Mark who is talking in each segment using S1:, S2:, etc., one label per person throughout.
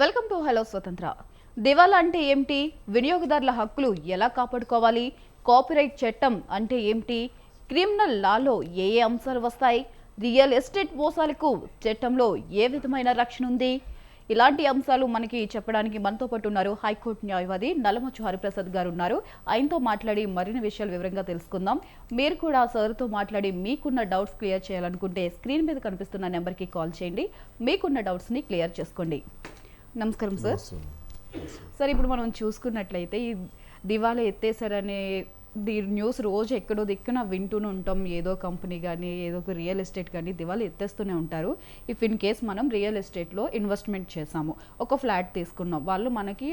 S1: Welcome to hello స్వతంత్ర. దివాలా అంటే ఏమిటి? వినియోగదారుల హక్కులు ఎలా కాపాడుకోవాలి? కాపీరైట్ చట్టం అంటే ఏమిటి? క్రిమినల్ లాలో ఏ అంశాలు వస్తాయి? రియల్ ఎస్టేట్ మోసాలకు చట్టంలో ఏ విధమైన రక్షణ ఉంది? ఇలాంటి అంశాలు మనకి చెప్పడానికి మనతో పాటు ఉన్నారు హైకోర్టు న్యాయవాది నల్లమచ్చు హరిప్రసాద్ గారు ఉన్నారు. ఆయనతో మాట్లాడి మరిన్ని విషయాలు వివరంగా తెలుసుకుందాం. మీరు కూడా సార్తో మాట్లాడి మీకున్న డౌట్స్ క్లియర్ చేయాలనుకుంటే స్క్రీన్ మీద కనిపిస్తున్న నెంబర్కి కాల్ చేయండి. మీకున్న డౌట్స్ని క్లియర్ చేసుకోండి. నమస్కారం సార్. సార్, ఇప్పుడు మనం చూసుకున్నట్లయితే ఈ దివాలా ఎత్తేసారనే న్యూస్ రోజు ఎక్కడో దిక్కున వింటూనే ఉంటాం. ఏదో కంపెనీ కానీ ఏదో ఒక రియల్ ఎస్టేట్ కానీ దివాలా ఎత్తేస్తూనే ఉంటారు. ఇఫ్ ఇన్ కేస్ మనం రియల్ ఎస్టేట్లో ఇన్వెస్ట్మెంట్ చేసాము, ఒక ఫ్లాట్ తీసుకున్నాం, వాళ్ళు మనకి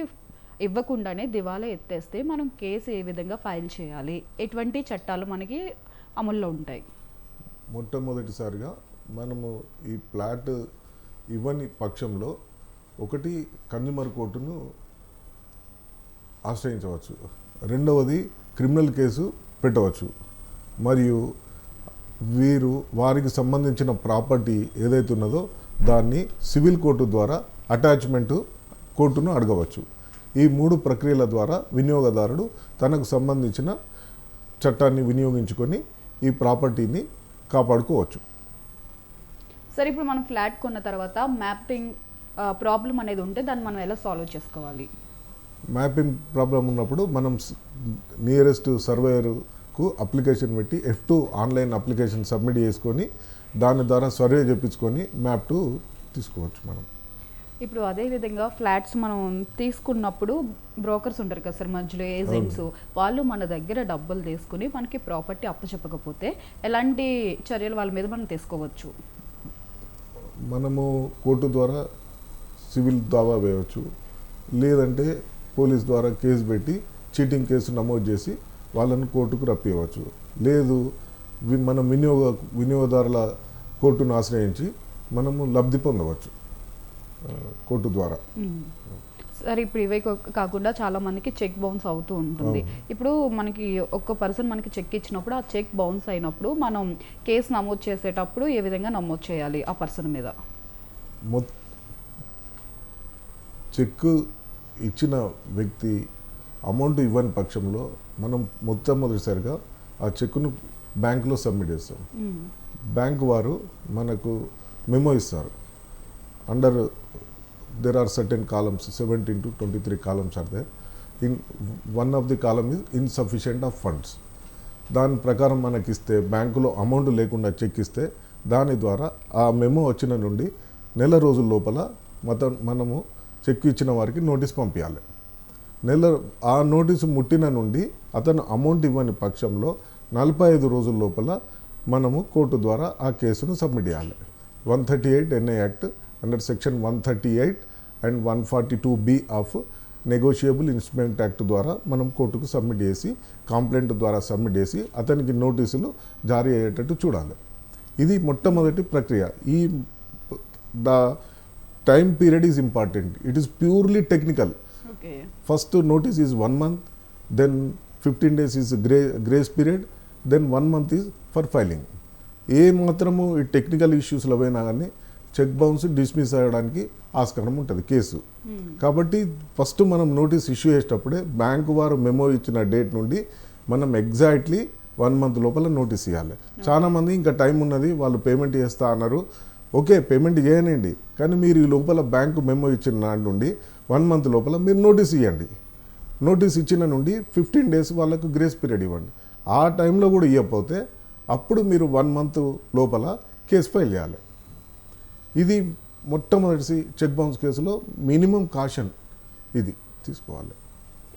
S1: ఇవ్వకుండానే దివాలా ఎత్తేస్తే మనం కేసు ఏ విధంగా ఫైల్ చేయాలి? ఎటువంటి చట్టాలు మనకి అమల్లో ఉంటాయి?
S2: మొట్టమొదటిసారిగా మనము ఈ ఫ్లాట్ ఇవ్వని పక్షంలో ఒకటి కన్జ్యూమర్ కోర్టును ఆశ్రయించవచ్చు, రెండవది క్రిమినల్ కేసు పెట్టవచ్చు, మరియు వారికి సంబంధించిన ప్రాపర్టీ ఏదైతే ఉన్నదో దాన్ని సివిల్ కోర్టు ద్వారా అటాచ్మెంట్ కోర్టును అడగవచ్చు. ఈ మూడు ప్రక్రియల ద్వారా వినియోగదారుడు తనకు సంబంధించిన చట్టాన్ని వినియోగించుకొని ఈ ప్రాపర్టీని కాపాడుకోవచ్చు.
S1: సరే, ఇప్పుడు మనం ఫ్లాట్ కొన్న తర్వాత మ్యాపింగ్ ప్రాబ్లం అనేది ఉంటే దాన్ని మనం ఎలా సాల్వ్ చేసుకోవాలి?
S2: మ్యాపింగ్ ప్రాబ్లం ఉన్నప్పుడు మనం నియరెస్ట్ సర్వేయర్కు అప్లికేషన్ పెట్టి F2 ఆన్లైన్ అప్లికేషన్ సబ్మిట్ చేసుకొని దాని ద్వారా సర్వే చేయించుకొని మ్యాప్ 2 తీసుకోవచ్చు మనం.
S1: ఇప్పుడు అదే విధంగా ఫ్లాట్స్ మనం తీసుకున్నప్పుడు బ్రోకర్స్ ఉంటారు కదా సార్, మధ్యలో ఏజెంట్స్, వాళ్ళు మన దగ్గర డబ్బులు తీసుకుని మనకి ప్రాపర్టీ అప్పచెప్పకపోతే ఎలాంటి చర్యలు వాళ్ళ మీద మనం తీసుకోవచ్చు?
S2: మనము కోర్టు ద్వారా సివిల్ దావా వేయవచ్చు, లేదంటే పోలీస్ ద్వారా కేసు పెట్టి చీటింగ్ కేసు నమోదు చేసి వాళ్ళని కోర్టుకు రప్పివ్వచ్చు. లేదు మనం వినియోగదారుల కోర్టును ఆశ్రయించి మనము లబ్ధి పొందవచ్చు కోర్టు ద్వారా.
S1: సరే, ఇప్పుడు ఇవే కాకుండా చాలా మందికి చెక్ బౌన్స్ అవుతూ ఉంటుంది. ఇప్పుడు మనకి ఒక్క పర్సన్ మనకి చెక్ ఇచ్చినప్పుడు ఆ చెక్ బౌన్స్ అయినప్పుడు మనం కేసు నమోదు చేసేటప్పుడు ఏ విధంగా నమోదు చేయాలి ఆ పర్సన్ మీద?
S2: చెక్ ఇచ్చిన వ్యక్తి అమౌంట్ ఇవ్వని పక్షంలో మనం మొట్టమొదటిసారిగా ఆ చెక్కును బ్యాంకులో సబ్మిట్ చేస్తాం. బ్యాంకు వారు మనకు మెమో ఇస్తారు. Under there are certain columns, 17 to 23 columns are there. In one of the column is insufficient of funds. దాని ప్రకారం మనకి ఇస్తే, బ్యాంకులో అమౌంట్ లేకుండా చెక్ ఇస్తే దాని ద్వారా ఆ మెమో వచ్చిన నుండి నెల రోజుల లోపల మనము చెక్ ఇచ్చిన వారికి నోటీస్ పంపించాలి. ఆ నోటీసు ముట్టిన నుండి అతను అమౌంట్ ఇవ్వని పక్షంలో 45 రోజుల లోపల మనము కోర్టు ద్వారా ఆ కేసును సబ్మిట్ చేయాలి. 138 NI act under section 138 and 142B of negotiable instrument act ద్వారా మనం కోర్టుకు సబ్మిట్ చేసి, కంప్లైంట్ ద్వారా సబ్మిట్ చేసి అతనికి నోటీసులు జారీ అయ్యేటట్టు చూడాలి. ఇది మొట్టమొదటి ప్రక్రియ. ఈ the time period is important. It is purely technical. First notice is 1 month, then 15 days is grace period, then 1 month is for filing. ఏ మాత్రము ఈ టెక్నికల్ ఇష్యూస్లో పోయినా కానీ చెక్ బౌన్స్ డిస్మిస్ అయ్యడానికి ఆస్కారం ఉంటుంది కేసు. కాబట్టి ఫస్ట్ మనం నోటీస్ ఇష్యూ చేసేటప్పుడే బ్యాంకు వారు మెమో ఇచ్చిన డేట్ నుండి మనం ఎగ్జాక్ట్లీ 1 month లోపల నోటీస్ ఇవ్వాలి. చాలామంది ఇంకా టైం ఉన్నది, వాళ్ళు పేమెంట్ చేస్తా అన్నారు. ఓకే, పేమెంట్ చేయనండి, కానీ మీరు ఈ లోపల బ్యాంకు మెమో ఇచ్చిన నాటి నుండి 1 month లోపల మీరు నోటీస్ ఇవ్వండి. నోటీస్ ఇచ్చిన నుండి 15 days వాళ్ళకు గ్రేస్ పీరియడ్ ఇవ్వండి. ఆ టైంలో కూడా ఇవ్వకపోతే అప్పుడు మీరు 1 month లోపల కేసు ఫైల్ చేయాలి. ఇది మొట్టమొదటి చెక్ బౌన్స్ కేసులో మినిమం కాషన్ ఇది తీసుకోవాలి.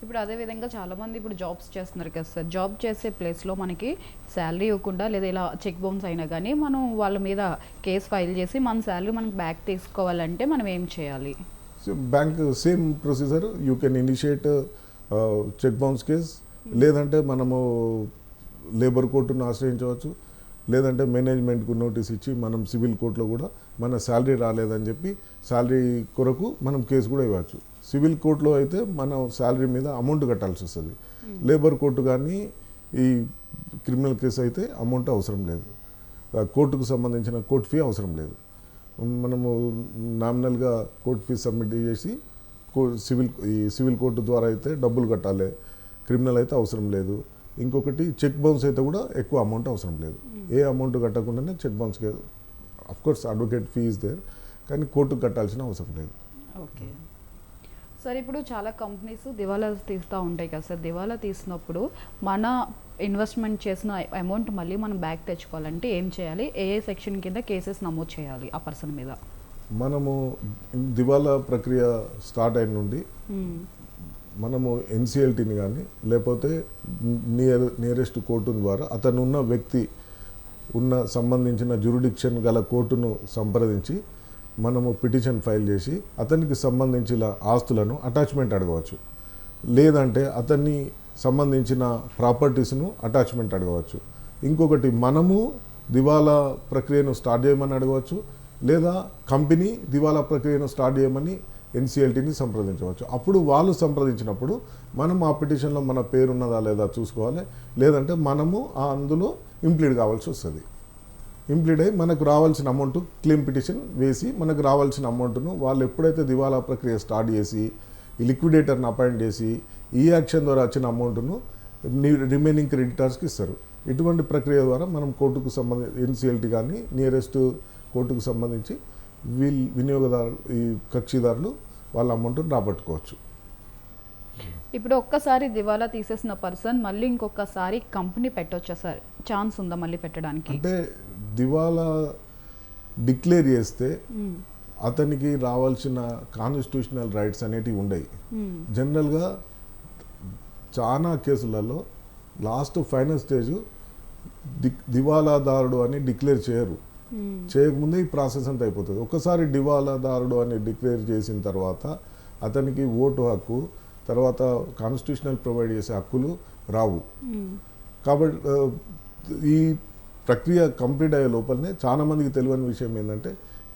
S1: ఇప్పుడు అదేవిధంగా చాలామంది ఇప్పుడు జాబ్స్ చేస్తున్నారు కదా సార్, జాబ్ చేసే ప్లేస్లో మనకి శాలరీ ఇవ్వకుండా లేదా ఇలా చెక్ బౌన్స్ అయినా కానీ మనం వాళ్ళ మీద కేసు ఫైల్ చేసి మన శాలరీ మనకి బ్యాక్ తీసుకోవాలంటే మనం ఏం చేయాలి?
S2: Bank same procedure, you can initiate cheque bounce case, లేదంటే మనము లేబర్ కోర్టును ఆశ్రయించవచ్చు, లేదంటే మేనేజ్మెంట్కు నోటీస్ ఇచ్చి మనం సివిల్ కోర్టులో కూడా మన శాలరీ రాలేదని చెప్పి శాలరీ కొరకు మనం కేసు కూడా ఇవ్వచ్చు. సివిల్ కోర్టులో అయితే మనం శాలరీ మీద అమౌంట్ కట్టాల్సి వస్తుంది. లేబర్ కోర్టు కానీ ఈ క్రిమినల్ కేసు అయితే అమౌంట్ అవసరం లేదు, కోర్టుకు సంబంధించిన కోర్టు ఫీ అవసరం లేదు. మనము నామినల్గా కోర్టు ఫీజు సబ్మిట్ చేసి సివిల్ కోర్టు ద్వారా అయితే డబ్బులు కట్టాలి, క్రిమినల్ అయితే అవసరం లేదు. ఇంకొకటి చెక్ బౌన్స్ అయితే కూడా ఎక్కువ అమౌంట్ అవసరం లేదు. ఏ అమౌంట్ కట్టకుండానే చెక్ బౌన్స్కి కోర్స్ అడ్వకేట్ ఫీజ్ దేర్, కానీ కోర్టుకు కట్టాల్సిన అవసరం లేదు.
S1: ఓకే సార్, ఇప్పుడు చాలా కంపెనీస్ దివాలా తీస్తూ ఉంటాయి కదా సార్. దివాలా తీసినప్పుడు మన ఇన్వెస్ట్మెంట్ చేసిన అమౌంట్ మళ్ళీ మనం బ్యాక్ తెచ్చుకోవాలంటే ఏం చేయాలి? ఏ సెక్షన్ కింద కేసెస్ నమోదు చేయాలి ఆ పర్సన్ మీద?
S2: మనము దివాలా ప్రక్రియ స్టార్ట్ అయిన నుండి మనము ఎన్సిఎల్టీని కానీ లేకపోతే నియరెస్ట్ కోర్టు ద్వారా అతను ఉన్న వ్యక్తి సంబంధించిన జ్యూరిడిక్షన్ గల కోర్టును సంప్రదించి మనము పిటిషన్ ఫైల్ చేసి అతనికి సంబంధించిన ఆస్తులను అటాచ్మెంట్ అడగవచ్చు, లేదంటే అతన్ని సంబంధించిన ప్రాపర్టీస్ను అటాచ్మెంట్ అడగవచ్చు. ఇంకొకటి మనము దివాలా ప్రక్రియను స్టార్ట్ చేయమని అడగవచ్చు, లేదా కంపెనీ దివాలా ప్రక్రియను స్టార్ట్ చేయమని ఎన్సిఎల్టీని సంప్రదించవచ్చు. అప్పుడు వాళ్ళు సంప్రదించినప్పుడు మనం ఆ పిటిషన్లో మన పేరు ఉన్నదా లేదా చూసుకోవాలి, లేదంటే మనము అందులో ఇంప్లీడ్ కావాల్సి వస్తుంది. ఇంప్లీడ్ అయ్యి మనకు రావాల్సిన అమౌంట్ క్లెయిమ్ పిటిషన్ వేసి మనకు రావాల్సిన అమౌంట్ను వాళ్ళు ఎప్పుడైతే దివాలా ప్రక్రియ స్టార్ట్ చేసి ఈ లిక్విడేటర్ని అపాయింట్ చేసి ఈ యాక్షన్ ద్వారా వచ్చిన అమౌంట్ను రిమైనింగ్ క్రెడిటర్స్కి ఇస్తారు. ఇటువంటి ప్రక్రియ ద్వారా మనం కోర్టుకు సంబంధించి ఎన్సిఎల్టీ కానీ నియరెస్ట్ కోర్టుకు సంబంధించి వినియోగదారు ఈ కక్షిదారులు వాళ్ళ అమౌంట్ను రాబట్టుకోవచ్చు.
S1: ఇప్పుడు ఒక్కసారి దివాలా తీసేసిన పర్సన్ మళ్ళీ ఇంకొకసారి కంపెనీ పెట్టొచ్చా సార్? ఛాన్స్ ఉందా మళ్ళీ పెట్టడానికి?
S2: అంటే దివాలా డిక్లేర్ చేస్తే అతనికి రావాల్సిన కాన్స్టిట్యూషనల్ రైట్స్ అనేటివి ఉండవు. జనరల్గా చాలా కేసులలో లాస్ట్ ఫైనల్ స్టేజ్ దివాలాదారుడు అని డిక్లేర్ చేయరు. చేయకముందే ఈ ప్రాసెస్ అంతా అయిపోతుంది. ఒకసారి దివాలాదారుడు అని డిక్లేర్ చేసిన తర్వాత అతనికి ఓటు హక్కు, తర్వాత కాన్స్టిట్యూషనల్ ప్రొవైడ్ చేసే హక్కులు రావు. కాబట్టి ఈ ప్రక్రియ కంప్లీట్ అయ్యే లోపలనే చాలా మందికి తెలియని విషయం ఏంటంటే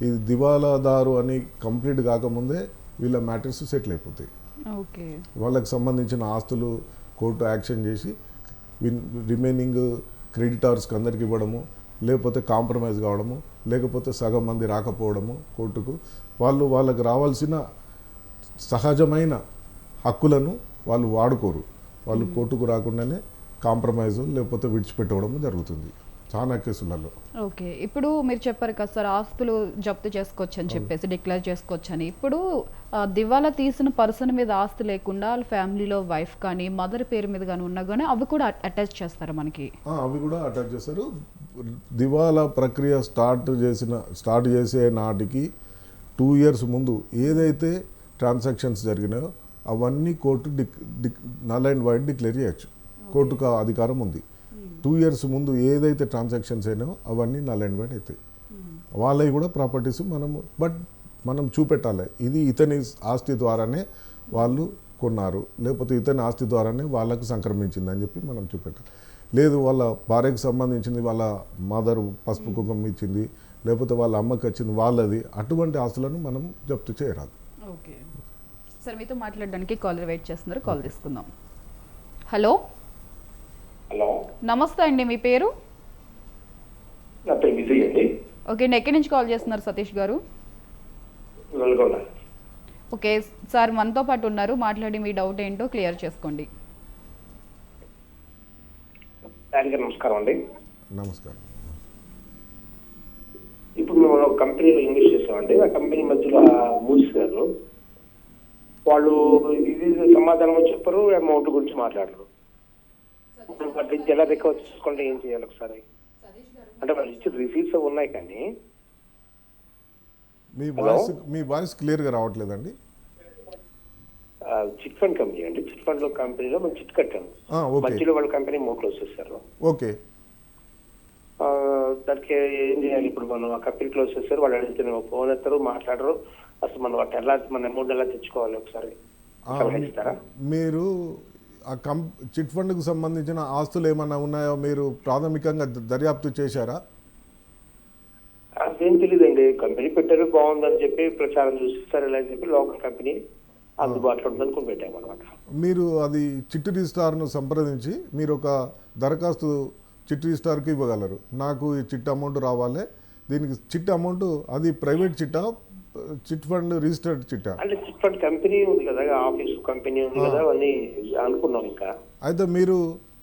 S2: ఈ దివాలాదారు అని కంప్లీట్ కాకముందే వీళ్ళ మ్యాటర్స్ సెటిల్ అయిపోతాయి.
S1: ఓకే,
S2: వాళ్ళకి సంబంధించిన ఆస్తులు కోర్టు యాక్షన్ చేసి రిమైనింగ్ క్రెడిటార్స్కి అందరికి ఇవ్వడము, లేకపోతే కాంప్రమైజ్ కావడము, లేకపోతే సగం మంది రాకపోవడము కోర్టుకు. వాళ్ళకి రావాల్సిన సహజమైన హక్కులను వాళ్ళు వాడుకోరు. వాళ్ళు కోర్టుకు రాకుండానే కాంప్రమైజ్ లేకపోతే విడిచిపెట్టడం జరుగుతుంది చాలా కేసులలో.
S1: ఓకే, ఇప్పుడు మీరు చెప్పారు కదా సార్, ఆస్తులు జప్తు చేసుకోవచ్చు అని చెప్పేసి డిక్లేర్ చేసుకోవచ్చు అని. ఇప్పుడు దివాలా తీసిన పర్సన్ మీద ఆస్తి లేకుండా వాళ్ళ ఫ్యామిలీలో వైఫ్ కానీ మదర్ పేరు మీద కానీ ఉన్నా కానీ అవి కూడా అటాచ్ చేస్తారు మనకి?
S2: అవి కూడా అటాచ్ చేస్తారు. దివాలా ప్రక్రియ స్టార్ట్ చేసే నాటికి 2 years ముందు ఏదైతే ట్రాన్సాక్షన్స్ జరిగినాయో అవన్నీ court null and wide declare చేయొచ్చు. కోర్టుకు అధికారం ఉంది. 2 years ముందు ఏదైతే ట్రాన్సాక్షన్స్ అయినాయో అవన్నీ నల్ అండ్ వైడ్ అవుతాయి. వాళ్ళవి కూడా ప్రాపర్టీస్ మనం చూపెట్టాలి, ఇది ఇతని ఆస్తి ద్వారానే వాళ్ళు కొన్నారు, లేకపోతే ఇతని ఆస్తి ద్వారానే వాళ్ళకు సంక్రమించింది అని చెప్పి మనం చూపెట్టాలి. లేదు వాళ్ళ భార్యకు సంబంధించింది వాళ్ళ మదర్ పసుపు కుంకుమ ఇచ్చింది, లేకపోతే వాళ్ళ అమ్మకి వచ్చింది వాళ్ళది, అటువంటి ఆస్తులను మనం జప్తు చేయరాదు.
S1: ఓకే సార్, మీతో మాట్లాడడానికి కాలర్ వెయిట్ చేస్తున్నారు, కాల్ తీసుకుందాం. హలో
S3: హలో,
S1: నమస్తే అండి, మీ పేరు?
S3: నా పేరు విజయ్ అండి.
S1: ఓకే, ఎక్కడి నుంచి కాల్ చేస్తున్నారు సతీష్ గారు?
S3: నల్గొండ.
S1: ఓకే సార్, మనతో పాటు ఉన్నారు, మాట్లాడి మీ డౌట్ ఏంటో క్లియర్ చేసుకోండి.
S3: దానికి నమస్కారం అండి.
S2: నమస్కారం.
S3: ఇప్పుడు మేము ఒక కంపెనీలో ఇన్వెస్ట్ చేసామండి. ఆ కంపెనీ మధ్యలో మూసేశారు. వాళ్ళు ఇది సమాధానం చెప్పరు, అమౌంట్ గురించి మాట్లాడరు. వాటి నుంచి ఎలా రికవర్ చేసుకుంటే ఏం చేయాలి ఒకసారి? అంటే వాళ్ళు ఇచ్చిన రిసీట్స్ ఉన్నాయి కానీ
S2: మీ వాయిస్ క్లియర్గా రావట్లేదండి.
S3: చిట్ ఫండ్ కంపెనీ అండి. చిట్ ఫండ్ కంపెనీలో మేము చిట్ కట్టాము. మధ్యలో వాళ్ళ కంపెనీ క్లోజ్ చేశారు.
S2: ఓకే,
S3: దానికి ఏం చేయాలి ఇప్పుడు? మనం ఆ కంపెనీ క్లోజ్ చేశారు, వాళ్ళు అడిగితే ఫోన్ ఎత్తారు, మాట్లాడరు. అసలు మనం వాటి ఎలా మన అమౌంట్ ఎలా తెచ్చుకోవాలి ఒకసారి ఇస్తారా?
S2: మీరు ఆ చిట్ ఫండ్కు సంబంధించిన ఆస్తులు ఏమన్నా ఉన్నాయో మీరు ప్రాథమికంగా దర్యాప్తు చేశారా?
S3: అదేం తెలియదండి. కంపెనీ పెట్టారు, బాగుందని చెప్పి ప్రచారం చూసిస్తారు అని చెప్పి లోకల్ కంపెనీ అందుబాటులో ఉందనుకుని పెట్టాము అనమాట.
S2: మీరు అది చిట్ రిజిస్ట్రార్ను సంప్రదించి మీరు ఒక దరఖాస్తు చిట్ రిజిస్ట్రార్కి ఇవ్వగలరు. నాకు ఈ చిట్ అమౌంట్ రావాలి, దీనికి చిట్ అమౌంట్ అది ప్రైవేట్ చిట్టా, చిట్ ఫండ్ రిజిస్టర్డ్ చిట్టా?
S3: అంటే చిట్ ఫండ్ కంపెనీ ఉంది కదా, ఆఫీస్ కంపెనీ ఉంది కదా, అవన్నీ అనుకున్నాం. ఇంకా
S2: అయితే మీరు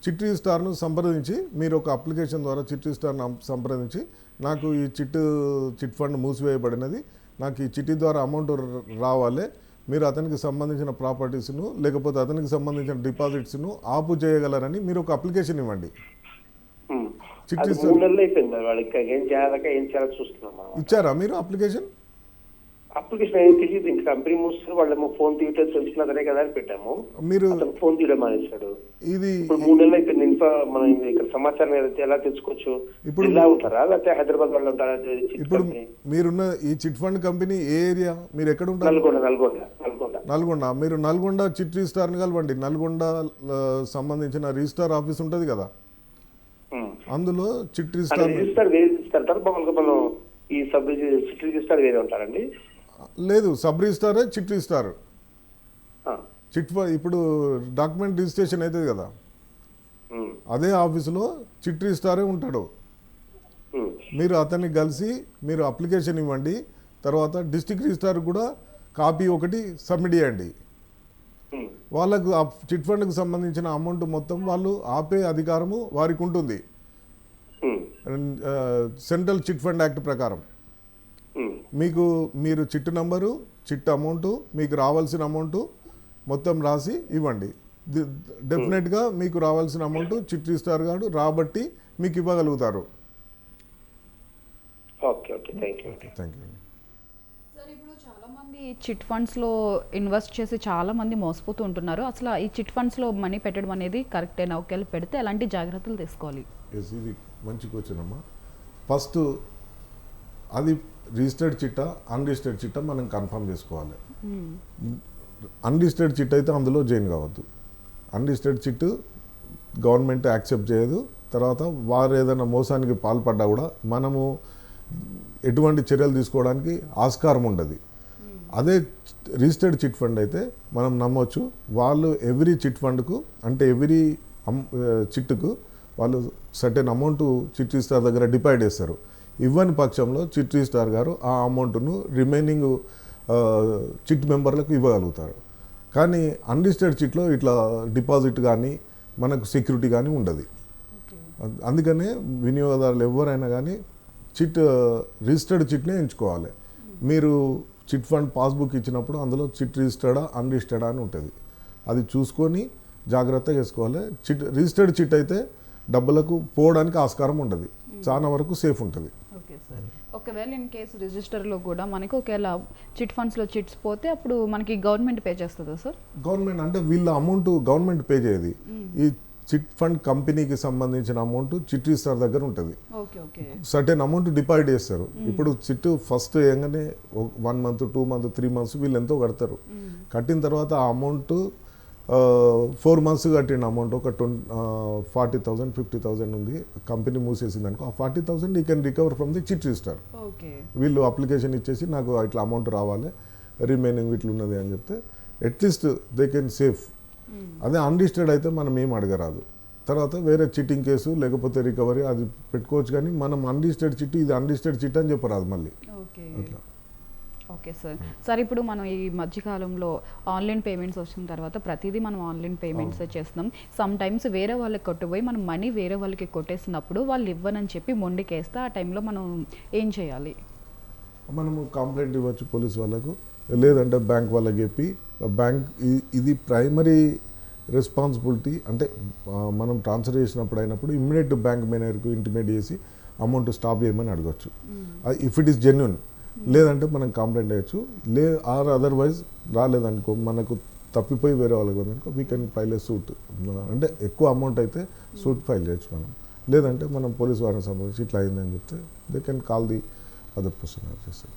S2: చిట్ రిజిస్టార్ను సంప్రదించి, మీరు ఒక అప్లికేషన్ ద్వారా చిట్ రిజిస్టార్ను సంప్రదించి, నాకు ఈ చిట్ ఫండ్ మూసివేయబడినది, నాకు ఈ చిట్టి ద్వారా అమౌంట్ రావాలి, మీరు అతనికి సంబంధించిన ప్రాపర్టీస్ను లేకపోతే అతనికి సంబంధించిన డిపాజిట్స్ను ఆపు చేయగలరని మీరు ఒక అప్లికేషన్ ఇవ్వండి. చిట్
S3: అది 3 నెలలు అయిపోయింది వాళ్ళు, ఇంకా ఏం చేయాలో చూస్తున్నాం మనం.
S2: ఇచ్చారా మీరు అప్లికేషన్?
S3: అప్లికేషన్ ఏం తెలియదు, ఇంకా కంపెనీ మూస్తారు, వాళ్ళేమో ఫోన్ తీయటం తెలిసిన అతనే కదా అని పెట్టాము.
S2: మీరు
S3: అతను ఫోన్ తీయడం మానేశాడు.
S2: ఇది
S3: ఇప్పుడు 3 నెలలు అయిపోయింది. మనం ఇక్కడ సమాచారం ఏదైతే ఎలా తెచ్చుకోవచ్చు?
S2: ఇప్పుడు
S3: ఇలా ఉంటారా లేకపోతే హైదరాబాద్ వాళ్ళు ఉంటారా?
S2: ఇప్పుడు మీరున్న ఈ చిట్ ఫండ్ కంపెనీ ఏ ఏరియా, మీరు ఎక్కడ ఉంటారు? నల్గొండ. మీరు నల్గొండ చిట్ రిజిస్టార్ని కలవండి. నల్గొండ సంబంధించిన రిజిస్టార్ ఆఫీస్ ఉంటుంది కదా, అందులో చిట్ రిజిస్టార్
S3: మనం ఈ సబ్ చిట్ రిజిస్టార్ వేరే ఉంటారండి?
S2: లేదు, సబ్ రిజిస్టారే చిట్ రిజిస్టార్. ఇప్పుడు డాక్యుమెంట్ రిజిస్ట్రేషన్ అవుతుంది కదా, అదే ఆఫీసులో చిట్ రిజిస్టారే ఉంటాడు. మీరు అతన్ని కలిసి మీరు అప్లికేషన్ ఇవ్వండి, తర్వాత డిస్ట్రిక్ట్ రిజిస్టార్ కూడా కాపీ ఒకటి సబ్మిట్ చేయండి. వాళ్ళకు ఆ చిట్ ఫండ్కి సంబంధించిన అమౌంట్ మొత్తం వాళ్ళు ఆపే అధికారము వారికి ఉంటుంది సెంట్రల్ చిట్ ఫండ్ యాక్ట్ ప్రకారం. మీరు చిట్ నంబరు, చిట్ అమౌంట్, మీకు రావాల్సిన అమౌంట్ మొత్తం రాసి ఇవ్వండి. డెఫినెట్గా మీకు రావాల్సిన అమౌంట్ చిట్ రిజిస్టార్ గారు రాబట్టి మీకు ఇవ్వగలుగుతారు.
S3: Thank you.
S1: సార్, ఇప్పుడు చాలా మంది చిట్ ఫండ్స్లో ఇన్వెస్ట్ చేసి చాలా మంది మోసపోతూ ఉంటున్నారు. అసలు ఈ చిట్ ఫండ్స్లో మనీ పెట్టడం అనేది కరెక్టేనా? ఒకవేళ పెడితే ఎలాంటి జాగ్రత్తలు తీసుకోవాలి?
S2: ఇది మంచి క్వశ్చన్ అమ్మా. ఫస్ట్ అది రిజిస్టర్డ్ చిట్టా అన్రిజిస్టర్డ్ చిట్టా మనం కన్ఫర్మ్ చేసుకోవాలి. అన్రిజిస్టర్డ్ చిట్ అయితే అందులో జాయిన్ కావద్దు. అన్రిజిస్టర్డ్ చిట్ గవర్నమెంట్ యాక్సెప్ట్ చేయదు. తర్వాత వారు ఏదైనా మోసానికి పాల్పడ్డా కూడా మనము ఎటువంటి చర్యలు తీసుకోవడానికి ఆస్కారం ఉండదు. అదే రిజిస్టర్డ్ చిట్ ఫండ్ అయితే మనం నమ్మొచ్చు. వాళ్ళు ఎవ్రీ చిట్ ఫండ్కు అంటే ఎవ్రీ చిట్టుకు వాళ్ళు సర్టెన్ అమౌంట్ చిట్ రిజిస్టార్ దగ్గర డిపాజిట్ చేస్తారు. ఇవ్వని పక్షంలో చిట్ రిజిస్టార్ గారు ఆ అమౌంట్ను రిమైనింగ్ చిట్ మెంబర్లకు ఇవ్వగలుగుతారు. కానీ అన్రిజిస్టర్డ్ చిట్లో ఇట్లా డిపాజిట్ కానీ మనకు సెక్యూరిటీ కానీ ఉండదు. అందుకనే వినియోగదారులు ఎవరైనా కానీ రిజిస్టర్డ్ చిట్నే ఎంచుకోవాలి. మీరు చిట్ ఫండ్ పాస్బుక్ ఇచ్చినప్పుడు అందులో చిట్ రిజిస్టర్డా అన్రిజిస్టర్డా అని ఉంటుంది. అది చూసుకొని జాగ్రత్తగా వేసుకోవాలి. రిజిస్టర్డ్ చిట్ అయితే డబ్బులకు పోవడానికి ఆస్కారం ఉండదు, చాలా వరకు సేఫ్ ఉంటుంది.
S1: ఓకే సార్, ఒకవేళ ఇన్ కేసు రిజిస్టర్లో కూడా మనకి ఒకవేళ చిట్ ఫండ్స్లో చిట్స్ పోతే అప్పుడు మనకి గవర్నమెంట్ పే చేస్తుందా సార్?
S2: గవర్నమెంట్ అంటే వీళ్ళ అమౌంట్ గవర్నమెంట్ పే చేయదు. ఈ చిట్ ఫండ్ కంపెనీకి సంబంధించిన అమౌంట్ చిట్ రిజిస్టార్ దగ్గర ఉంటుంది. సర్టెన్ అమౌంట్ డిపాజిట్ చేస్తారు. ఇప్పుడు చిట్ ఫస్ట్ వేయగానే 1 month 2 months 3 months వీళ్ళు ఎంతో కడతారు. కట్టిన తర్వాత ఆ అమౌంట్ 4 months కట్టిన అమౌంట్ ఒక 40,000 50,000 ఉంది, కంపెనీ మూసేసింది అనుకో, ఆ 40,000 you can recover from the chit registrar. వీళ్ళు అప్లికేషన్ ఇచ్చేసి నాకు ఇట్లా అమౌంట్ రావాలి, రిమైనింగ్ ఇట్లా ఉన్నది అని చెప్తే అట్లీస్ట్ దే కెన్ సేఫ్. అదే అన్రిజిస్టర్డ్ అయితే మనం ఏం అడగరాదు. తర్వాత వేరే చిట్టింగ్ కేసు లేకపోతే రికవరీ అది పెట్టుకోవచ్చు, కానీ మనం అన్రిజిస్టర్డ్ చిట్ ఇది అన్రిజిస్టర్డ్ చిట్ అని చెప్పరాదు మళ్ళీ. అట్లా.
S1: Okay sir. సార్, ఇప్పుడు మనం ఈ మధ్యకాలంలో ఆన్లైన్ పేమెంట్స్ వచ్చిన తర్వాత ప్రతిదీ మనం ఆన్లైన్ పేమెంట్స్ చేస్తున్నాం. సమ్ టైమ్స్ వేరే వాళ్ళకి కొట్టుపోయి మనం మనీ వేరే వాళ్ళకి కొట్టేసినప్పుడు వాళ్ళు ఇవ్వనని చెప్పి మొండికేస్తే ఆ టైంలో మనం ఏం చేయాలి?
S2: మనము కంప్లైంట్ ఇవ్వచ్చు పోలీస్ వాళ్ళకు, లేదంటే బ్యాంక్ వాళ్ళకి చెప్పి బ్యాంక్ ఇది ప్రైమరీ రెస్పాన్సిబిలిటీ అంటే మనం ట్రాన్స్ఫర్ చేసినప్పుడు అయినప్పుడు ఇమ్మీడియట్ బ్యాంక్ మేనేజర్కు ఇంటిమేట్ చేసి అమౌంట్ స్టాప్ చేయమని అడగచ్చు. If it is genuine. లేదంటే మనం కంప్లైంట్ చేయొచ్చు. ఆర్ అదర్వైజ్ రాలేదనుకో, మనకు తప్పిపోయి వేరే వాళ్ళకి ఉందనుకో, we can file A suit. అంటే ఎక్కువ అమౌంట్ అయితే సూట్ ఫైల్ చేయొచ్చు మనం. లేదంటే మనం పోలీస్ వారిని సంబంధించి ఇట్లా అయిందని చెప్తే they can call the other person చేస్తారు.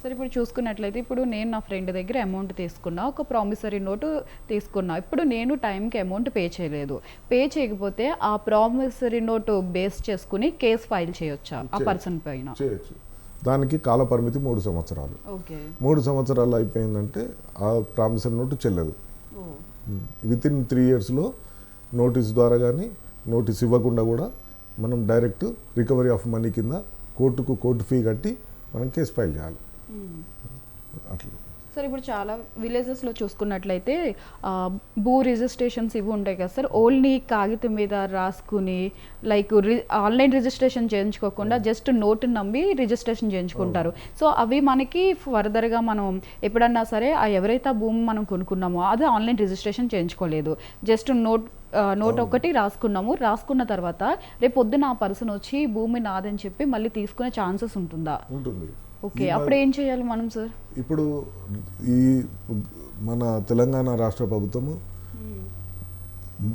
S1: సార్, ఇప్పుడు చూసుకున్నట్లయితే ఇప్పుడు నేను నా ఫ్రెండ్ దగ్గర అమౌంట్ తీసుకున్నా, ఒక ప్రామిసరీ నోటు తీసుకున్నా. ఇప్పుడు నేను టైంకి అమౌంట్ పే చేయలేదు. పే చేయకపోతే ఆ ప్రామిసరీ నోటు బేస్ చేసుకుని కేసు ఫైల్ చేయొచ్చా ఆ పర్సన్ పైన?
S2: చేయొచ్చు. దానికి కాల పరిమితి 3 సంవత్సరాలు. 3 సంవత్సరాలు అయిపోయిందంటే ఆ ప్రామిసరీ నోటు చెల్లదు. వితిన్ 3 yearsలో నోటీస్ ద్వారా కానీ నోటీస్ ఇవ్వకుండా కూడా మనం డైరెక్ట్ రికవరీ ఆఫ్ మనీ కింద కోర్టు ఫీ కట్టి మనం కేసు ఫైల్ చేయాలి అట్లా.
S1: సార్ ఇప్పుడు చాలా విలేజెస్లో చూసుకున్నట్లయితే భూ రిజిస్ట్రేషన్స్ ఇవి ఉంటాయి కదా సార్, ఓన్లీ కాగితం మీద రాసుకుని లైక్ ఆన్లైన్ రిజిస్ట్రేషన్ చేయించుకోకుండా జస్ట్ నోట్ నమ్మి రిజిస్ట్రేషన్ చేయించుకుంటారు. సో అవి మనకి ఫర్దర్గా మనం ఎప్పుడన్నా సరే ఎవరైతే ఆ భూమి మనం కొనుక్కున్నామో అది ఆన్లైన్ రిజిస్ట్రేషన్ చేయించుకోలేదు, జస్ట్ నోట్ ఒకటి రాసుకున్న తర్వాత రేపు పొద్దున ఆ పర్సన్ వచ్చి భూమి నాదని చెప్పి మళ్ళీ తీసుకునే ఛాన్సెస్ ఉంటుందా?
S2: ఉంటుంది.
S1: ఓకే, అప్పుడు ఏం చేయాలి మనం సార్?
S2: ఇప్పుడు ఈ మన తెలంగాణ రాష్ట్ర ప్రభుత్వము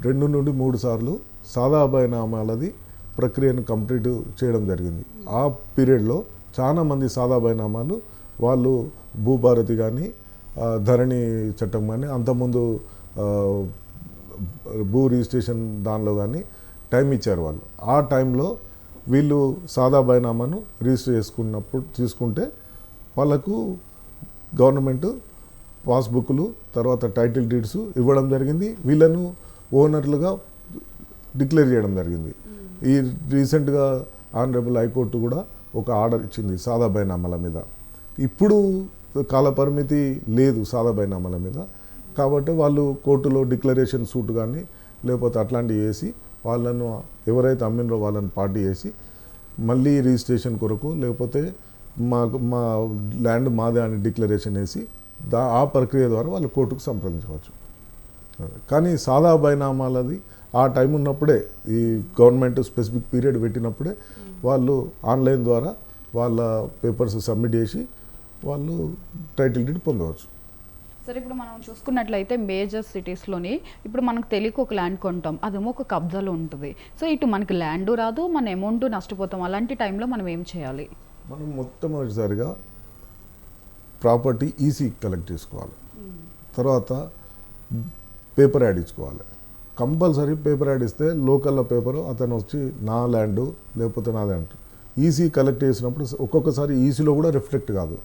S2: 2 నుండి 3 సార్లు సాదా బైనామాలది ప్రక్రియను కంప్లీట్ చేయడం జరిగింది. ఆ పీరియడ్లో చాలా మంది సాదా బైనామాలు వాళ్ళు భూభారతి కానీ ధరణి చట్టం కానీ అంతకుముందు భూ రిజిస్ట్రేషన్ దానిలో కానీ టైం ఇచ్చారు వాళ్ళు. ఆ టైంలో వీళ్ళు సాదా బైనామాను రిజిస్టర్ తీసుకుంటే వాళ్ళకు గవర్నమెంట్ పాస్బుక్లు తర్వాత టైటిల్ డీడ్స్ ఇవ్వడం జరిగింది, వీళ్ళను ఓనర్లుగా డిక్లేర్ చేయడం జరిగింది. ఈ రీసెంట్గా ఆనరబుల్ హైకోర్టు కూడా ఒక ఆర్డర్ ఇచ్చింది సాదా బైనామాల మీద. ఇప్పుడు కాలపరిమితి లేదు సాదా బైనామాల మీద, కాబట్టి వాళ్ళు కోర్టులో డిక్లరేషన్ సూట్ కానీ లేకపోతే అట్లాంటివి వేసి వాళ్ళను ఎవరైతే అమ్మినరో వాళ్ళని పార్టీ చేసి మళ్ళీ రిజిస్ట్రేషన్ కొరకు లేకపోతే మా ల్యాండ్ మాదే అని డిక్లరేషన్ వేసి ఆ ప్రక్రియ ద్వారా వాళ్ళు కోర్టుకు సంప్రదించవచ్చు. కానీ సాదా బైనామాలది ఆ టైం ఉన్నప్పుడే ఈ గవర్నమెంట్ స్పెసిఫిక్ పీరియడ్ పెట్టినప్పుడే వాళ్ళు ఆన్లైన్ ద్వారా వాళ్ళ పేపర్స్ సబ్మిట్ చేసి వాళ్ళు టైటిల్ డీడ్ పొందవచ్చు.
S1: సరే, ఇప్పుడు మనం చూసుకున్నట్లయితే మేజర్ సిటీస్లోని ఇప్పుడు మనకు తెలియక ఒక ల్యాండ్ కొంటాం, అదేమో ఒక కబ్జాలో ఉంటుంది. సో ఇటు మనకి ల్యాండ్ రాదు, మన అమౌంట్ నష్టపోతాం. అలాంటి టైంలో మనం ఏం చేయాలి?
S2: మనం మొట్టమొదటిసారిగా ప్రాపర్టీ ఈసీ కలెక్ట్ చేసుకోవాలి, తర్వాత పేపర్ యాడ్ ఇచ్చుకోవాలి. కంపల్సరీ పేపర్ యాడ్ ఇస్తే లోకల్లో పేపరు అతను వచ్చి నా ల్యాండ్ లేకపోతే నాదే అంటారు. ఈసీ కలెక్ట్ చేసినప్పుడు ఒక్కొక్కసారి ఈసీలో కూడా రిఫ్లెక్ట్ కాదు,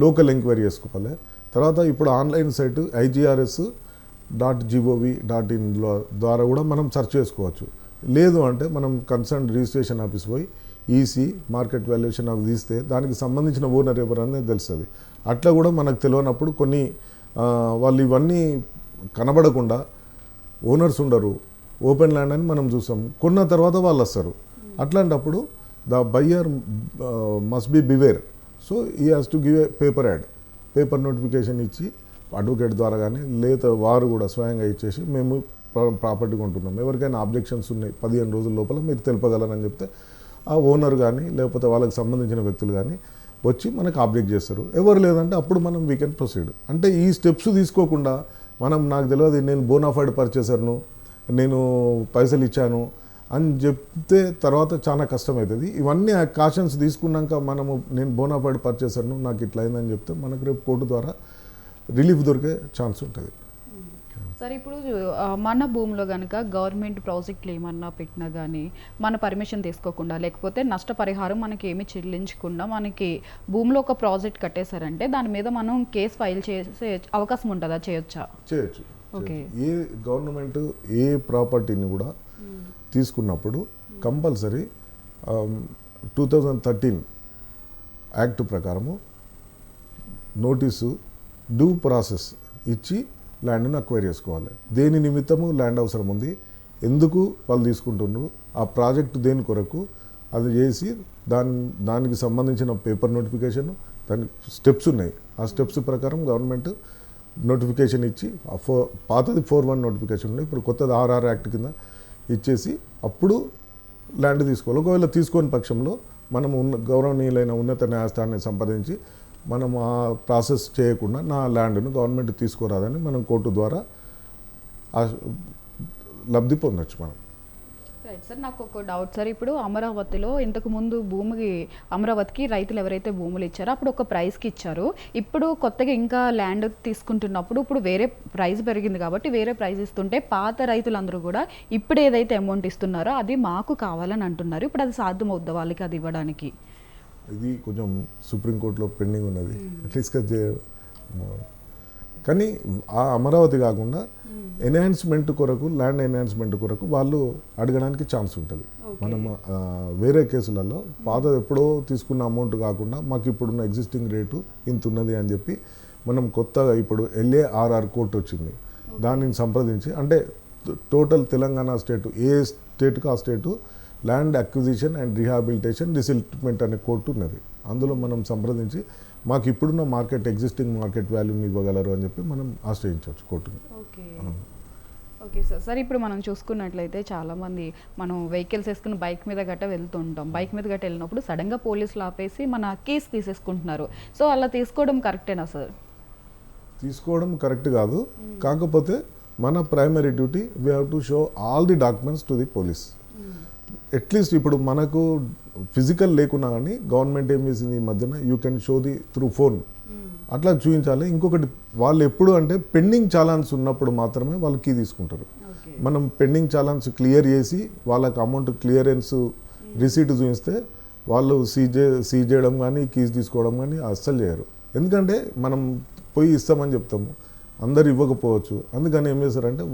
S2: లోకల్ ఎంక్వైరీ చేసుకోవాలి. తర్వాత ఇప్పుడు ఆన్లైన్ సైట్ igrs.gov.in ద్వారా కూడా మనం సెర్చ్ చేసుకోవచ్చు. లేదు అంటే మనం కన్సర్న్ రిజిస్ట్రేషన్ ఆఫీస్ పోయి ఈసీ మార్కెట్ వాల్యుయేషన్ అవి తీస్తే దానికి సంబంధించిన ఓనర్ ఎవరు అనేది తెలుస్తుంది. అట్లా కూడా మనకు తెలియనప్పుడు కొన్ని వాళ్ళు ఇవన్నీ కనబడకుండా ఓనర్స్ ఉండరు, ఓపెన్ ల్యాండ్ అని మనం చూసాం, కొన్న తర్వాత వాళ్ళు వస్తారు. అట్లాంటప్పుడు the buyer must be beware. So ఈ has to give a paper notification ఇచ్చి అడ్వకేట్ ద్వారా కానీ లేదా వారు కూడా స్వయంగా ఇచ్చేసి మేము ప్రాపర్టీ కొంటున్నాం, ఎవరికైనా ఆబ్జెక్షన్స్ ఉన్నాయి 15 రోజుల లోపల మీరు తెలుపగలరని చెప్తే ఆ ఓనర్ కానీ లేకపోతే వాళ్ళకి సంబంధించిన వ్యక్తులు కానీ వచ్చి మనకు ఆబ్జెక్ట్ చేస్తారు. ఎవరు లేదంటే అప్పుడు మనం వీ కెన్ ప్రొసీడ్. అంటే ఈ స్టెప్స్ తీసుకోకుండా మనం నాకు తెలియదు నేను బోనాఫైడ్ పర్చేసర్ను, నేను పైసలు ఇచ్చాను అని చెప్తే తర్వాత చాలా కష్టమవుతుంది. ఇవన్నీ కాషన్స్ తీసుకున్నాక మనము నేను బోనాఫైడ్ పర్చేసర్ను నాకు ఇట్లా అయిందని చెప్తే మనకు రేపు కోర్టు ద్వారా రిలీఫ్ దొరికే ఛాన్స్ ఉంటుంది.
S1: సరే, ఇప్పుడు మన భూమిలో కనుక గవర్నమెంట్ ప్రాజెక్టులు ఏమన్నా పెట్టినా కానీ మన పర్మిషన్ తీసుకోకుండా లేకపోతే నష్టపరిహారం మనకి ఏమి చెల్లించకుండా మనకి భూమిలో ఒక ప్రాజెక్ట్ కట్టేశారంటే దాని మీద మనం కేసు ఫైల్ చేసే అవకాశం ఉంటుందా? చేయొచ్చు. ఓకే.
S2: ఏ గవర్నమెంట్ ఏ ప్రాపర్టీని కూడా తీసుకున్నప్పుడు కంపల్సరీ 2013 యాక్ట్ ప్రకారము నోటీసు డ్యూ ప్రాసెస్ ఇచ్చి ల్యాండ్ని అక్వైర్ చేసుకోవాలి. దేని నిమిత్తము ల్యాండ్ అవసరం ఉంది, ఎందుకు వాళ్ళు తీసుకుంటున్నారు, ఆ ప్రాజెక్టు దేని కొరకు అది చేసి దానికి సంబంధించిన పేపర్ నోటిఫికేషన్ దానికి స్టెప్స్ ఉన్నాయి. ఆ స్టెప్స్ ప్రకారం గవర్నమెంట్ నోటిఫికేషన్ ఇచ్చి పాతది 41 నోటిఫికేషన్ ఉంది, ఇప్పుడు కొత్తది RR యాక్ట్ కింద ఇచ్చేసి అప్పుడు ల్యాండ్ తీసుకోవాలి. ఒకవేళ తీసుకోని పక్షంలో మనం గౌరవనీయులైన ఉన్నత న్యాయస్థానాన్ని సంప్రదించి మనం ఆ ప్రాసెస్ చేయకుండా నా ల్యాండ్ను గవర్నమెంట్ తీసుకోరాదని మనం కోర్టు ద్వారా లబ్ధి పొందొచ్చు మనం.
S1: రైట్ సార్, నాకు ఒక డౌట్ సార్. ఇప్పుడు అమరావతిలో ఇంతకుముందు అమరావతికి రైతులు ఎవరైతే భూములు ఇచ్చారో అప్పుడు ఒక ప్రైస్కి ఇచ్చారు. ఇప్పుడు కొత్తగా ఇంకా ల్యాండ్ తీసుకుంటున్నప్పుడు ఇప్పుడు వేరే ప్రైస్ పెరిగింది కాబట్టి వేరే ప్రైస్ ఇస్తుంటే పాత రైతులందరూ కూడా ఇప్పుడు ఏదైతే అమౌంట్ ఇస్తున్నారో అది మాకు కావాలని అంటున్నారు. ఇప్పుడు అది సాధ్యమవుద్దా వాళ్ళకి అది ఇవ్వడానికి?
S2: ఇది కొంచెం సుప్రీంకోర్టులో పెండింగ్ ఉన్నది, డిస్కస్ చేయడం. కానీ ఆ అమరావతి కాకుండా ఎన్హాన్స్మెంట్ కొరకు ల్యాండ్ ఎన్హాన్స్మెంట్ కొరకు వాళ్ళు అడగడానికి ఛాన్స్ ఉంటుంది. మనం వేరే కేసులలో పాత ఎప్పుడో తీసుకున్న అమౌంట్ కాకుండా మాకు ఇప్పుడున్న ఎగ్జిస్టింగ్ రేటు ఇంత ఉన్నది అని చెప్పి మనం కొత్తగా ఇప్పుడు LARR కోర్టు వచ్చింది. దానిని సంప్రదించి అంటే టోటల్ తెలంగాణ స్టేటు ఏ స్టేట్కి ఆ స్టేటు ల్యాండ్ అక్విజిషన్ అండ్ రీహాబిలిటేషన్ రిసెటిల్మెంట్ అనే కోర్టు ఉన్నది. అందులో మనం సంప్రదించి మాకు ఇప్పుడున్న ఎగ్జిస్టింగ్ మార్కెట్ వాల్యూని ఇవ్వగలరు అని చెప్పి మనం ఆశ్రయించవచ్చు కోర్టుని.
S1: ఓకే సార్ ఇప్పుడు మనం చూసుకున్నట్లయితే చాలామంది మనం వెహికల్స్ వేసుకుని బైక్ మీద గట్ట వెళ్తుంటాం. బైక్ మీద గట్ట వెళ్ళినప్పుడు సడన్గా పోలీసులు ఆపేసి మన కీస్ తీసేసుకుంటున్నారు. సో అలా తీసుకోవడం కరెక్టేనా సార్?
S2: తీసుకోవడం కరెక్ట్ కాదు. కాకపోతే మన primary duty we have to show all the documents to the police. At least ఇప్పుడు మనకు ఫిజికల్ లేకున్నా కానీ గవర్నమెంట్ ఏం చేసింది ఈ మధ్యన you can show the through phone, అట్లా చూపించాలి. ఇంకొకటి వాళ్ళు ఎప్పుడు అంటే పెండింగ్ చాలాన్స్ ఉన్నప్పుడు మాత్రమే వాళ్ళు కీ తీసుకుంటారు. మనం పెండింగ్ చాలాన్స్ క్లియర్ చేసి వాళ్ళకి అమౌంట్ క్లియరెన్స్ రిసీట్ చూపిస్తే వాళ్ళు సీజ్ చేయడం కానీ కీస్ తీసుకోవడం కానీ అస్సలు చేయరు. ఎందుకంటే మనం పోయి ఇస్తామని చెప్తాము, అందరు ఇవ్వకపోవచ్చు. అందుకని ఏం చేస్తారంటే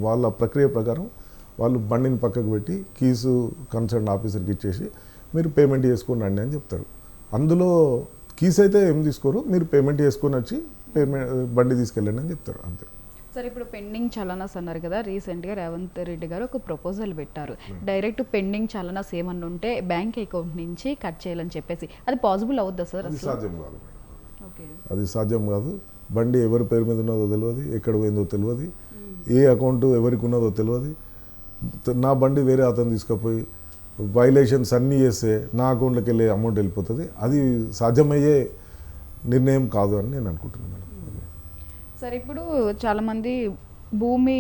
S2: వాళ్ళ ప్రక్రియ ప్రకారం వాళ్ళు బండిని పక్కకు పెట్టి కీసు కన్సర్న్ ఆఫీసర్కి ఇచ్చేసి మీరు పేమెంట్ చేసుకొని రండి అని చెప్తారు. అందులో కీస్ అయితే ఏం తీసుకోరు, మీరు పేమెంట్ చేసుకొని వచ్చి బండి తీసుకెళ్ళండి అని చెప్తారు, అంతే.
S1: సార్ ఇప్పుడు పెండింగ్ చలనాస్ అన్నారు కదా, రీసెంట్గా రేవంత్ రెడ్డి గారు ఒక ప్రపోజల్ పెట్టారు. డైరెక్ట్ పెండింగ్ చలనాస్ ఏమన్నా ఉంటే బ్యాంక్ అకౌంట్ నుంచి కట్ చేయాలని చెప్పేసి, అది పాసిబుల్ అవుద్దా సార్?
S2: అది సాధ్యం కాదు.
S1: ఓకే,
S2: అది సాధ్యం కాదు. బండి ఎవరి పేరు మీద ఉన్నదో తెలియదు, ఎక్కడ పోయిందో తెలియదు, ఏ అకౌంట్ ఎవరికి ఉన్నదో తెలియదు. నా బండి వేరే అతను తీసుకుపోయి వైలేషన్స్ అన్నీ చేస్తే నా అకౌంట్లోకి వెళ్ళే అమౌంట్ వెళ్ళిపోతుంది. అది సాధ్యమయ్యే నిర్ణయం కాదు అని నేను అనుకుంటున్నాను మేడం.
S1: సార్ ఇప్పుడు చాలామంది భూమి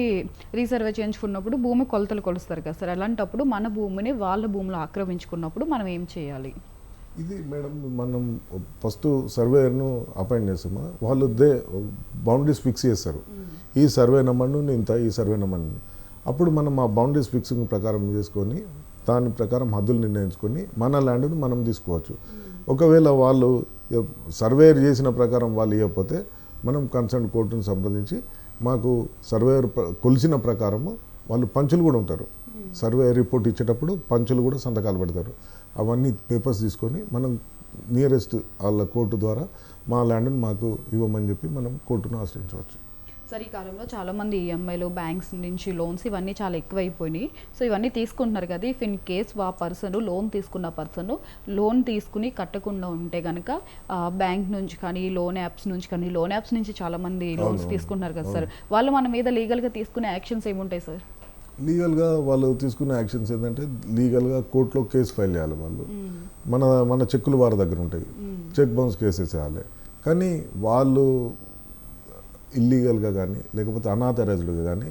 S1: రీసర్వే చేయించుకున్నప్పుడు భూమి కొలతలు కొలుస్తారు కదా సార్, అలాంటప్పుడు మన భూమిని వాళ్ళ భూమిలో ఆక్రమించుకున్నప్పుడు మనం ఏం చేయాలి?
S2: ఇది మేడం మనం ఫస్ట్ సర్వేయర్ను అపాయింట్ చేస్తాము. వాళ్ళు బౌండరీస్ ఫిక్స్ చేస్తారు. ఈ సర్వే నెంబర్ను ఇంత, ఈ సర్వే నెంబర్ని, అప్పుడు మనం ఆ బౌండరీస్ ఫిక్సింగ్ ప్రకారం చేసుకొని దాని ప్రకారం హద్దులు నిర్ణయించుకొని మన ల్యాండ్ను మనం తీసుకోవచ్చు. ఒకవేళ వాళ్ళు సర్వేయర్ చేసిన ప్రకారం వాళ్ళు ఇవ్వకపోతే మనం కన్సర్న్ కోర్టును సంప్రదించి మాకు సర్వేయర్ కొలిసిన ప్రకారము వాళ్ళు పంచులు కూడా ఉంటారు. సర్వేయర్ రిపోర్ట్ ఇచ్చేటప్పుడు పంచులు కూడా సంతకాలు పెడతారు. అవన్నీ పేపర్స్ తీసుకొని మనం నియరెస్ట్ వాళ్ళ కోర్టు ద్వారా మా ల్యాండ్ని మాకు ఇవ్వమని చెప్పి మనం కోర్టును ఆశ్రయించవచ్చు.
S1: సార్ ఈ కాలంలో చాలామంది ఈఎంఐలు, బ్యాంక్స్ నుంచి లోన్స్ ఇవన్నీ చాలా ఎక్కువైపోయినాయి. సో ఇవన్నీ తీసుకుంటున్నారు కదా, ఇఫ్ ఇన్ కేస్ ఆ పర్సన్ లోన్ తీసుకున్న పర్సన్ లోన్ తీసుకుని కట్టకుండా ఉంటే కనుక బ్యాంక్ నుంచి కానీ లోన్ యాప్స్ నుంచి చాలామంది లోన్స్ తీసుకుంటున్నారు కదా సార్, వాళ్ళు మన మీద లీగల్గా తీసుకునే యాక్షన్స్ ఏముంటాయి సార్?
S2: లీగల్గా వాళ్ళు తీసుకునే యాక్షన్స్ ఏంటంటే లీగల్గా కోర్టులో కేసు ఫైల్ చేయాలి. వాళ్ళు మన చెక్కులు వారి దగ్గర ఉంటాయి, చెక్ బౌన్స్ కేసెస్ వేయాలి. కానీ వాళ్ళు ఇల్లీగల్గా కానీ లేకపోతే అనాథరైజ్డ్గా కానీ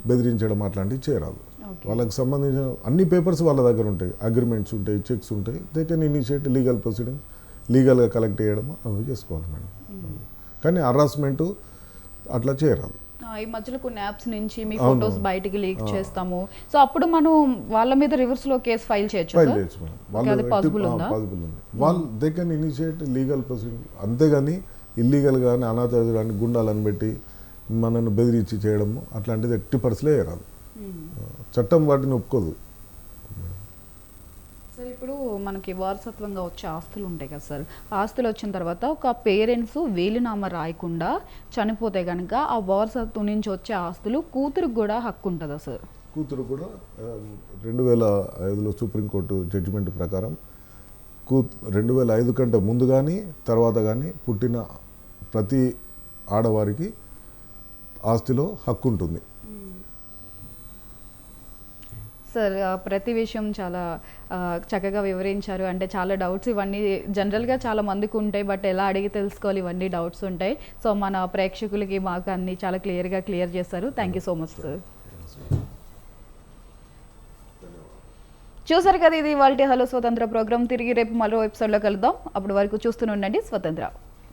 S2: బెదిరించడం అట్లాంటివి చేయరాదు. వాళ్ళకి సంబంధించిన అన్ని పేపర్స్ వాళ్ళ దగ్గర ఉంటాయి, అగ్రిమెంట్స్ ఉంటాయి, చెక్స్ ఉంటాయి. They can initiate legal proceedings, లీగల్గా కలెక్ట్ చేయడం అవి చేసుకోవాలి మేడం. కానీ హరాస్మెంట్ అట్లా చేయరాదు.
S1: ఈ మధ్యలో కొన్ని యాప్స్ నుంచి మీ ఫొటోస్ బయటికి లీక్ చేస్తాము, సో అప్పుడు మనం వాళ్ళ మీద రివర్స్ లో కేసు ఫైల్ చేయొచ్చు.
S2: పాసిబుల్ ఉంది. వాళ్ళు they can initiate legal proceeding. అంతేగాని ఇల్లీగల్ కానీ అనాథరైజ్డ్ కానీ గుండాలను పెట్టి మనల్ని బెదిరించి చేయడము అట్లాంటిది ఎట్టి పరిస్థితులే రాదు. చట్టం వాటిని ఒప్పుకోదు.
S1: సార్ ఇప్పుడు మనకి వారసత్వంగా వచ్చే ఆస్తులు ఉంటాయి కదా సార్, ఆస్తులు వచ్చిన తర్వాత ఒక పేరెంట్స్ వేలినామా రాయకుండా చనిపోతే కనుక ఆ వారసత్వం నుంచి వచ్చే ఆస్తులు కూతురుకు కూడా హక్కు ఉంటుందా సార్?
S2: కూతురు కూడా 2005లో సుప్రీంకోర్టు జడ్జిమెంట్ ప్రకారం 2005 కంటే ముందు కానీ తర్వాత కానీ పుట్టిన ప్రతి ఆడవారికి ఆస్తిలో హక్కు ఉంటుంది.
S1: సార్ ప్రతి విషయం చాలా చక్కగా వివరించారు. అంటే చాలా డౌట్స్ ఇవన్నీ జనరల్గా చాలా మందికి ఉంటాయి, బట్ ఎలా అడిగి తెలుసుకోవాలి ఇవన్నీ డౌట్స్ ఉంటాయి. సో మన ప్రేక్షకులకి మాకు అన్ని చాలా క్లియర్ చేస్తారు. Thank you so much sir. చూసారు కదా, ఇది ఇవాల్టి హలో స్వతంత్ర ప్రోగ్రామ్. తిరిగి రేపు మరో ఎపిసోడ్లో కలుద్దాం. అప్పటి వరకు చూస్తూనే ఉండండి స్వతంత్ర.